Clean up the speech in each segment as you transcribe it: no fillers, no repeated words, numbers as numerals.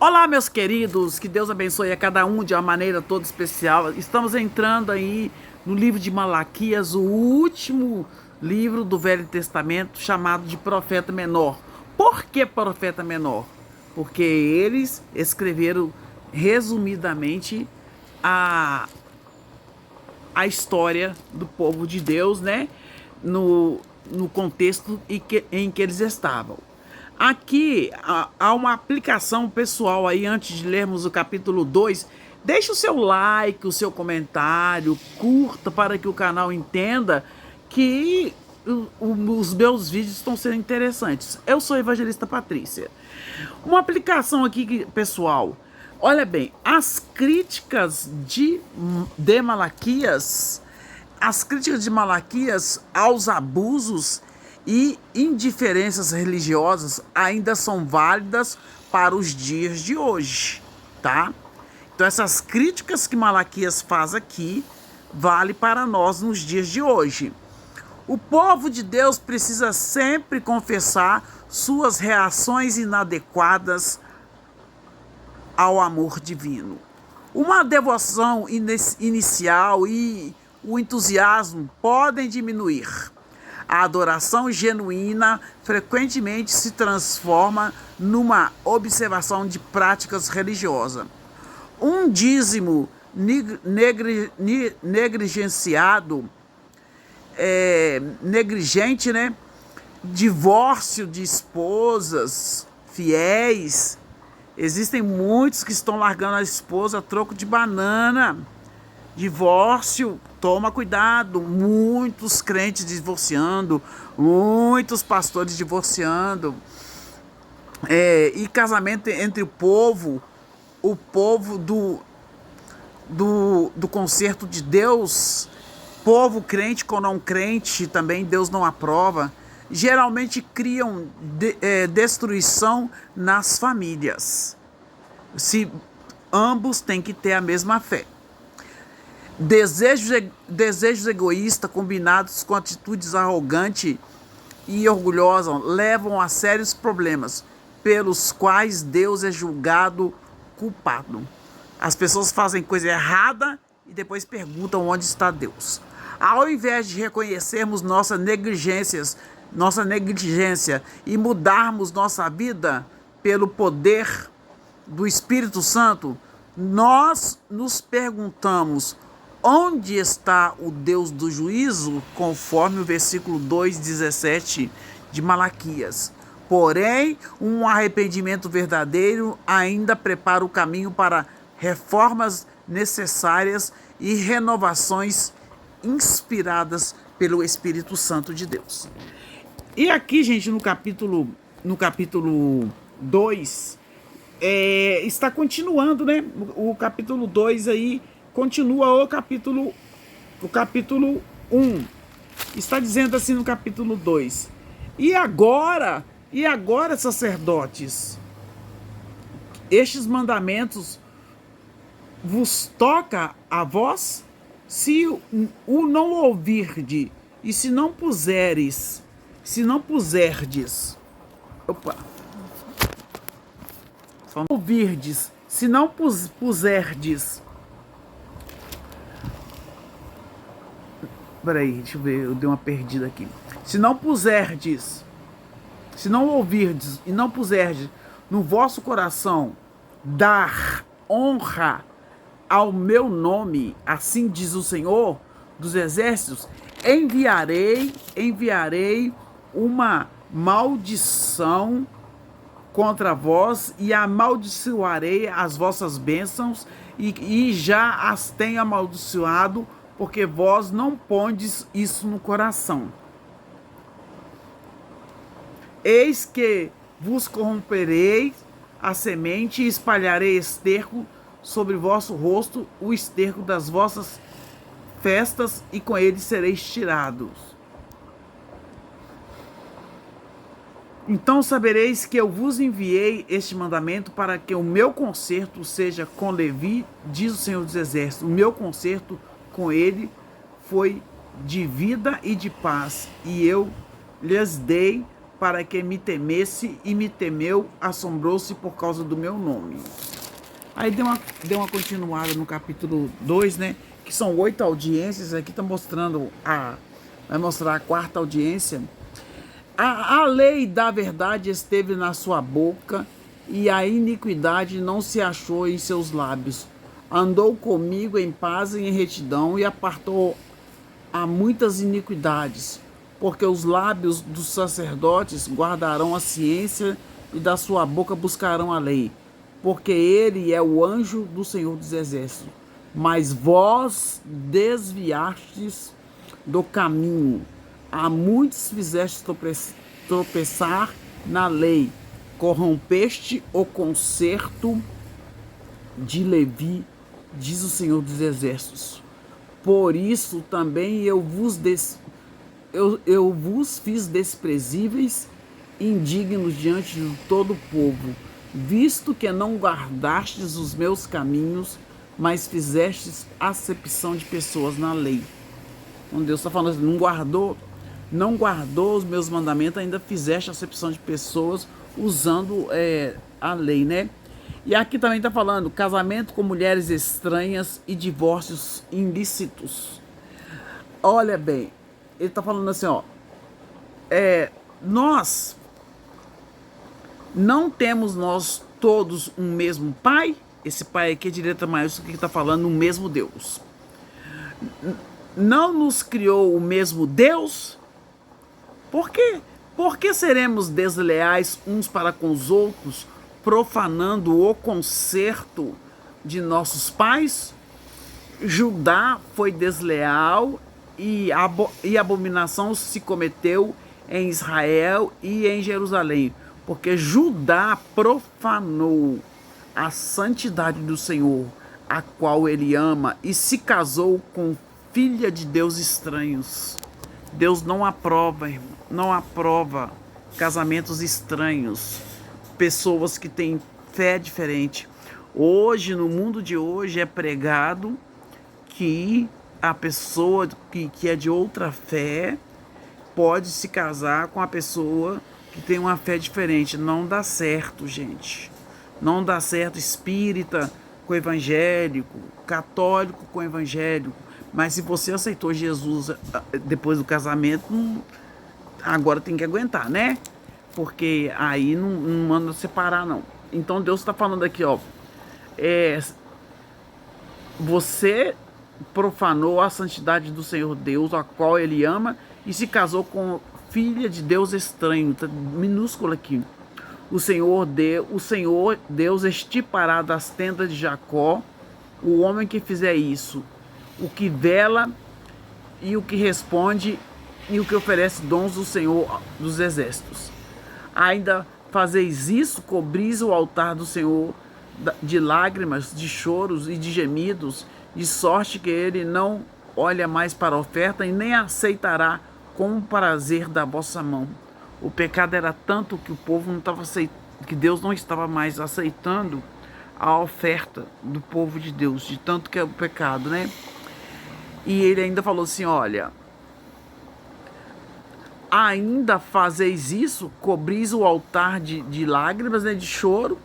Olá, meus queridos, que Deus abençoe a cada um de uma maneira toda especial. Estamos entrando aí no livro de Malaquias, o último livro do Velho Testamento, chamado de Profeta Menor. Por que Profeta Menor? Porque eles escreveram resumidamente a, a história do povo de Deus, né? No contexto em que eles estavam. Aqui há uma aplicação pessoal aí, antes de lermos o capítulo 2. Deixe o seu like, o seu comentário, curta para que o canal entenda que os meus vídeos estão sendo interessantes. Eu sou a evangelista Patrícia. Uma aplicação aqui, pessoal. Olha bem, as críticas de Malaquias, aos abusos e indiferenças religiosas ainda são válidas para os dias de hoje, tá? Então essas críticas que Malaquias faz aqui vale para nós nos dias de hoje. O povo de Deus precisa sempre confessar suas reações inadequadas ao amor divino. Uma devoção inicial e o entusiasmo podem diminuir. A adoração genuína frequentemente se transforma numa observação de práticas religiosas. Um dízimo negligenciado, negligente, né? Divórcio de esposas fiéis. Existem muitos que estão largando a esposa a troco de banana. Divórcio, toma cuidado, muitos crentes divorciando, muitos pastores divorciando, e casamento entre o povo do concerto de Deus, povo crente com não crente, também Deus não aprova, geralmente criam destruição nas famílias, se ambos têm que ter a mesma fé. Desejos egoístas combinados com atitudes arrogantes e orgulhosas levam a sérios problemas, pelos quais Deus é julgado culpado. As pessoas fazem coisa errada e depois perguntam onde está Deus. Ao invés de reconhecermos nossa negligência e mudarmos nossa vida pelo poder do Espírito Santo, nós nos perguntamos: onde está o Deus do juízo? Conforme o versículo 2:17 de Malaquias. Porém, um arrependimento verdadeiro ainda prepara o caminho para reformas necessárias e renovações inspiradas pelo Espírito Santo de Deus. E aqui, gente, no capítulo 2, está continuando, né? O capítulo 2 aí continua o capítulo 1. Está dizendo assim no capítulo 2. E agora, sacerdotes, estes mandamentos vos toca a vós? Se o não ouvirdes, e se não puserdes, opa, só não ouvirdes, se não puserdes. Peraí, deixa eu ver, eu dei uma perdida aqui. Se não ouvirdes e não puserdes no vosso coração dar honra ao meu nome, assim diz o Senhor dos Exércitos, enviarei uma maldição contra vós e amaldiçoarei as vossas bênçãos e já as tenho amaldiçoado, porque vós não pondes isso no coração. Eis que vos corromperei a semente e espalharei esterco sobre vosso rosto, o esterco das vossas festas, e com ele sereis tirados. Então sabereis que eu vos enviei este mandamento para que o meu concerto seja com Levi, diz o Senhor dos Exércitos. O meu concerto com ele foi de vida e de paz, e eu lhes dei para que me temesse, e me temeu, assombrou-se por causa do meu nome. Aí deu uma continuada no capítulo 2, né? Que são 8 audiências. Aqui está mostrando vai mostrar a quarta audiência. A lei da verdade esteve na sua boca, e a iniquidade não se achou em seus lábios. Andou comigo em paz e em retidão, e apartou a muitas iniquidades, porque os lábios dos sacerdotes guardarão a ciência, e da sua boca buscarão a lei, porque ele é o anjo do Senhor dos Exércitos. Mas vós desviastes do caminho, a muitos fizeste tropeçar na lei, corrompeste o concerto de Levi, diz o Senhor dos Exércitos. Por isso também eu vos fiz desprezíveis, indignos diante de todo o povo, visto que não guardastes os meus caminhos, mas fizestes acepção de pessoas na lei. Então Deus está falando assim, não guardou os meus mandamentos, ainda fizeste acepção de pessoas usando a lei, né? E aqui também está falando casamento com mulheres estranhas e divórcios ilícitos. Olha bem, ele está falando assim, ó, nós não temos nós todos um mesmo pai. Esse pai aqui é de letra maiúscula, que está falando o mesmo Deus. Não nos criou o mesmo Deus? Por quê? Por que seremos desleais uns para com os outros, profanando o concerto de nossos pais? Judá foi desleal, e abominação se cometeu em Israel e em Jerusalém, porque Judá profanou a santidade do Senhor, a qual ele ama, e se casou com filha de Deus estranhos. Deus não aprova, irmão, não aprova casamentos estranhos, pessoas que têm fé diferente. Hoje, no mundo de hoje, é pregado que a pessoa que é de outra fé pode se casar com a pessoa que tem uma fé diferente. Não dá certo, gente. Não dá certo espírita com evangélico, católico com evangélico. Mas se você aceitou Jesus depois do casamento, agora tem que aguentar, né? Porque aí não manda separar, não. Então Deus está falando aqui, ó. Você profanou a santidade do Senhor Deus, a qual ele ama, e se casou com filha de Deus estranho. Tá minúsculo aqui. O Senhor Deus estipará das tendas de Jacó o homem que fizer isso, o que vela e o que responde e o que oferece dons do Senhor dos Exércitos. Ainda fazeis isso, cobris o altar do Senhor de lágrimas, de choros e de gemidos, de sorte que ele não olha mais para a oferta e nem aceitará com o prazer da vossa mão. O pecado era tanto que o povo não estava aceitando, que Deus não estava mais aceitando a oferta do povo de Deus, de tanto que é o pecado, né? E ele ainda falou assim, olha, ainda fazeis isso, cobris o altar de lágrimas, né, de choro,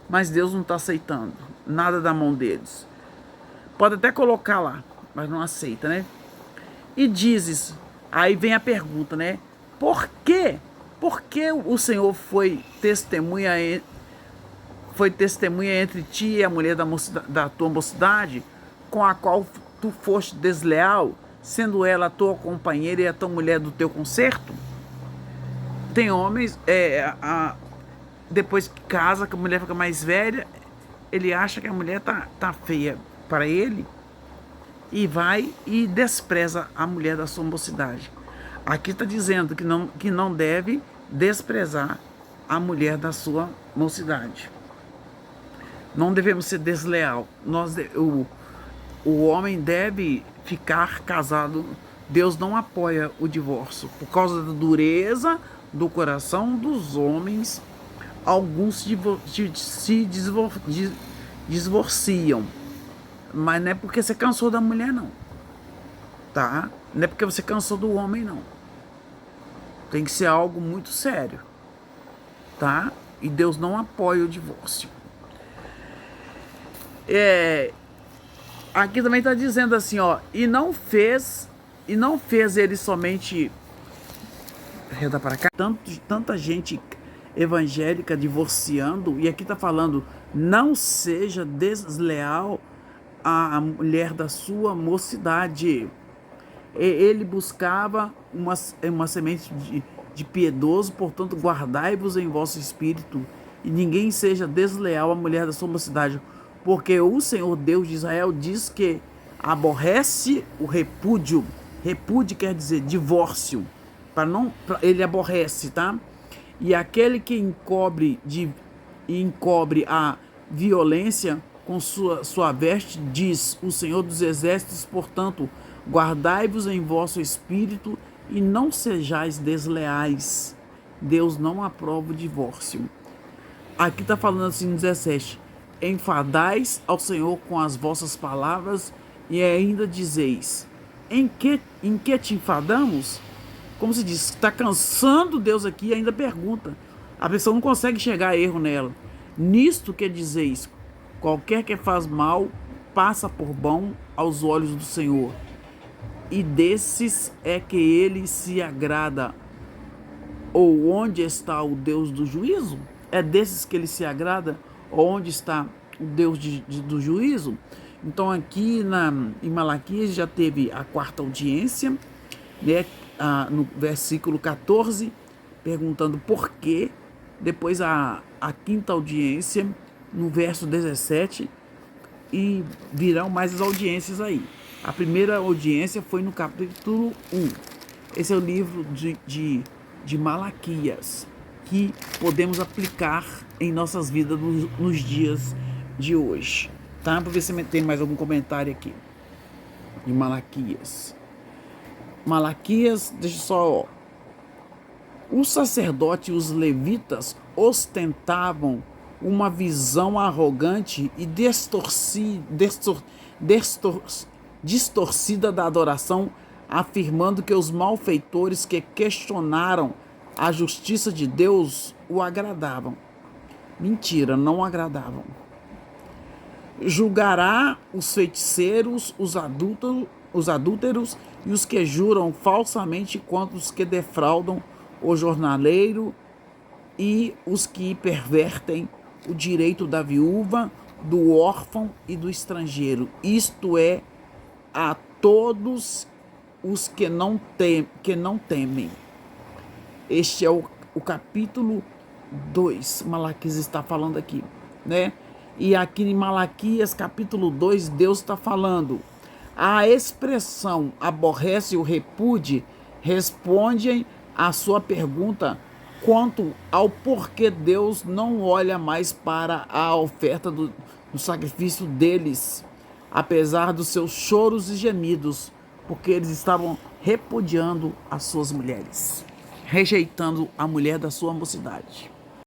mas Deus não está aceitando nada da mão deles. Pode até colocar lá, mas não aceita, né? E dizes, aí vem a pergunta, né? Por quê? Por que o Senhor foi testemunha entre ti e a mulher da tua mocidade, com a qual tu foste desleal, sendo ela a tua companheira e a tua mulher do teu concerto? Tem homens, depois que casa, que a mulher fica mais velha, ele acha que a mulher tá feia para ele e vai e despreza a mulher da sua mocidade. Aqui está dizendo que não deve desprezar a mulher da sua mocidade. Não devemos ser desleal. O homem deve ficar casado. Deus não apoia o divórcio. Por causa da dureza do coração dos homens, alguns se divorciam. Mas não é porque você cansou da mulher, não. Tá? Não é porque você cansou do homem, não. Tem que ser algo muito sério. tá? E Deus não apoia o divórcio. Aqui também está dizendo assim, ó, e não fez ele somente reda para cá, tanta gente evangélica divorciando, e aqui está falando, não seja desleal à mulher da sua mocidade. Ele buscava uma semente de piedoso, portanto guardai-vos em vosso espírito, e ninguém seja desleal à mulher da sua mocidade, porque o Senhor Deus de Israel diz que aborrece o repúdio. Repúdio quer dizer divórcio. Ele aborrece, tá? E aquele que encobre a violência com sua veste, diz o Senhor dos Exércitos, portanto, guardai-vos em vosso espírito e não sejais desleais. Deus não aprova o divórcio. Aqui está falando assim no 17: enfadais ao Senhor com as vossas palavras e ainda dizeis: em que te enfadamos? Como se diz, está cansando Deus aqui e ainda pergunta. A pessoa não consegue chegar a erro nela. Nisto que dizeis: qualquer que faz mal passa por bom aos olhos do Senhor, e desses é que ele se agrada. Ou onde está o Deus do juízo? É desses que ele se agrada? Ou onde está o Deus do juízo? Então aqui em Malaquias já teve a quarta audiência, né, no versículo 14, perguntando por quê. Depois a quinta audiência no verso 17, e virão mais as audiências aí. A primeira audiência foi no capítulo 1. Esse é o livro de Malaquias, que podemos aplicar em nossas vidas nos dias de hoje. Tá? Para ver se tem mais algum comentário aqui. De Malaquias. Malaquias, deixa só, ó. Os sacerdotes e os levitas ostentavam uma visão arrogante e distorcida da adoração, afirmando que os malfeitores que questionaram a justiça de Deus o agradavam. Mentira, não agradavam. Julgará os feiticeiros, os adúlteros e os que juram falsamente, quanto os que defraudam o jornaleiro e os que pervertem o direito da viúva, do órfão e do estrangeiro. Isto é, a todos os que não temem. Este é o capítulo 2, Malaquias está falando aqui, né? E aqui em Malaquias, capítulo 2, Deus está falando. A expressão aborrece o repúdio responde à sua pergunta quanto ao porquê Deus não olha mais para a oferta do sacrifício deles, apesar dos seus choros e gemidos, porque eles estavam repudiando as suas mulheres, rejeitando a mulher da sua mocidade.